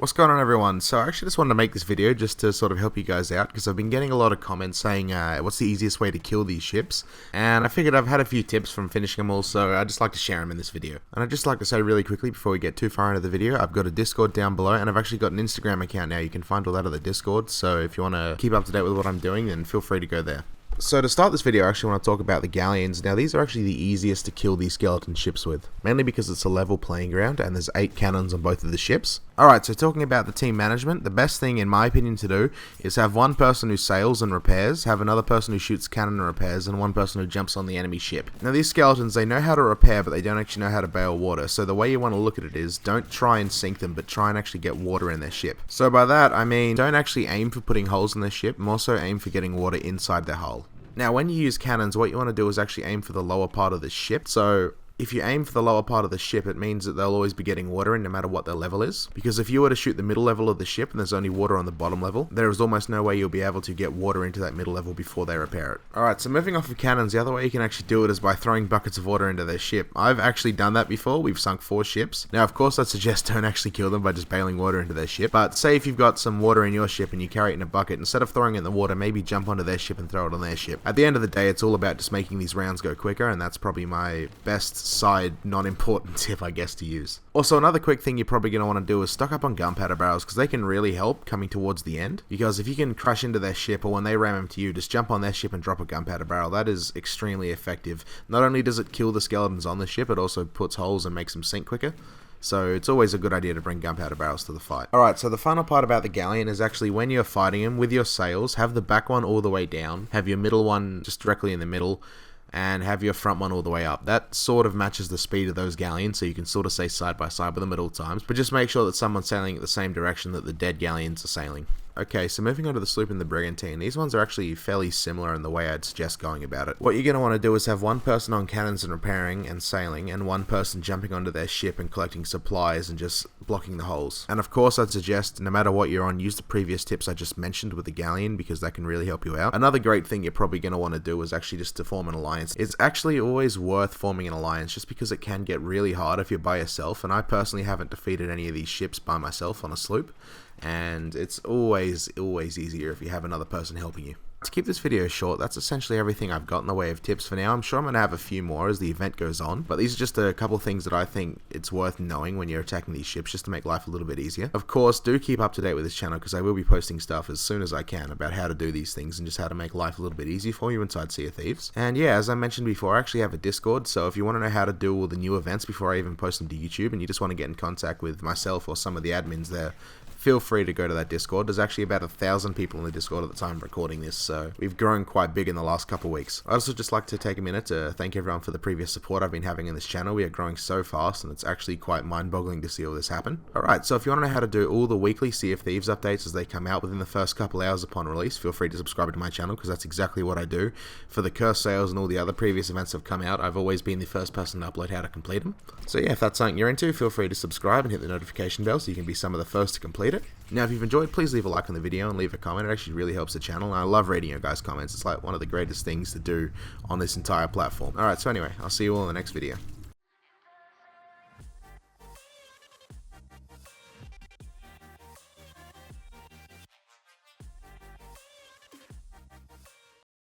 What's going on, everyone? So I actually just wanted to make this video just to sort of help you guys out, because I've been getting a lot of comments saying what's the easiest way to kill these ships, and I figured I've had a few tips from finishing them all, so I'd just like to share them in this video. And I'd just like to say really quickly before we get too far into the video, I've got a Discord down below, and I've actually got an Instagram account now. You can find all that at the Discord, so if you want to keep up to date with what I'm doing, then feel free to go there. So to start this video, I actually want to talk about the Galleons. Now, these are actually the easiest to kill these skeleton ships with, mainly because it's a level playing ground and there's 8 cannons on both of the ships. Alright, so talking about the team management, the best thing in my opinion to do is have one person who sails and repairs, have another person who shoots cannon and repairs, and one person who jumps on the enemy ship. Now, these skeletons, they know how to repair, but they don't actually know how to bail water, so the way you want to look at it is, don't try and sink them, but try and actually get water in their ship. So by that, I mean, don't actually aim for putting holes in their ship, more so aim for getting water inside their hull. Now, when you use cannons, what you want to do is actually aim for the lower part of the ship. So if you aim for the lower part of the ship, it means that they'll always be getting water in no matter what their level is. Because if you were to shoot the middle level of the ship and there's only water on the bottom level, there is almost no way you'll be able to get water into that middle level before they repair it. Alright, so moving off of cannons, the other way you can actually do it is by throwing buckets of water into their ship. I've actually done that before. We've sunk 4 ships. Now, of course, I'd suggest don't actually kill them by just bailing water into their ship. But say if you've got some water in your ship and you carry it in a bucket, instead of throwing it in the water, maybe jump onto their ship and throw it on their ship. At the end of the day, it's all about just making these rounds go quicker, and that's probably my best side non-important tip, I guess, to use. Also, another quick thing you're probably going to want to do is stock up on gunpowder barrels, because they can really help coming towards the end. Because if you can crash into their ship, or when they ram into you, just jump on their ship and drop a gunpowder barrel. That is extremely effective. Not only does it kill the skeletons on the ship, it also puts holes and makes them sink quicker. So it's always a good idea to bring gunpowder barrels to the fight. Alright, so the final part about the Galleon is actually when you're fighting them with your sails, have the back one all the way down, have your middle one just directly in the middle, and have your front one all the way up. That sort of matches the speed of those Galleons, so you can sort of stay side by side with them at all times, but just make sure that someone's sailing at the same direction that the dead Galleons are sailing. Okay, so moving on to the Sloop and the Brigantine, these ones are actually fairly similar in the way I'd suggest going about it. What you're going to want to do is have one person on cannons and repairing and sailing, and one person jumping onto their ship and collecting supplies and just blocking the holes. And of course, I'd suggest, no matter what you're on, use the previous tips I just mentioned with the Galleon, because that can really help you out. Another great thing you're probably going to want to do is actually just to form an alliance. It's actually always worth forming an alliance, just because it can get really hard if you're by yourself, and I personally haven't defeated any of these ships by myself on a sloop. And it's always easier if you have another person helping you. To keep this video short, that's essentially everything I've got in the way of tips for now. I'm sure I'm going to have a few more as the event goes on, but these are just a couple of things that I think it's worth knowing when you're attacking these ships, just to make life a little bit easier. Of course, do keep up to date with this channel, because I will be posting stuff as soon as I can about how to do these things and just how to make life a little bit easier for you inside Sea of Thieves. And yeah, as I mentioned before, I actually have a Discord, so if you want to know how to do all the new events before I even post them to YouTube, and you just want to get in contact with myself or some of the admins there, feel free to go to that Discord. There's actually about 1,000 people in the Discord at the time of recording this, so we've grown quite big in the last couple of weeks. I'd also just like to take a minute to thank everyone for the previous support I've been having in this channel. We are growing so fast, and it's actually quite mind-boggling to see all this happen. Alright, so if you want to know how to do all the weekly Sea of Thieves updates as they come out within the first couple hours upon release, feel free to subscribe to my channel, because that's exactly what I do. For the Curse Sales and all the other previous events that have come out, I've always been the first person to upload how to complete them. So yeah, if that's something you're into, feel free to subscribe and hit the notification bell so you can be some of the first to complete it. Now, if you've enjoyed, please leave a like on the video and leave a comment. It actually really helps the channel, and I love reading your guys' comments. It's like one of the greatest things to do on this entire platform. Alright, so anyway, I'll see you all in the next video.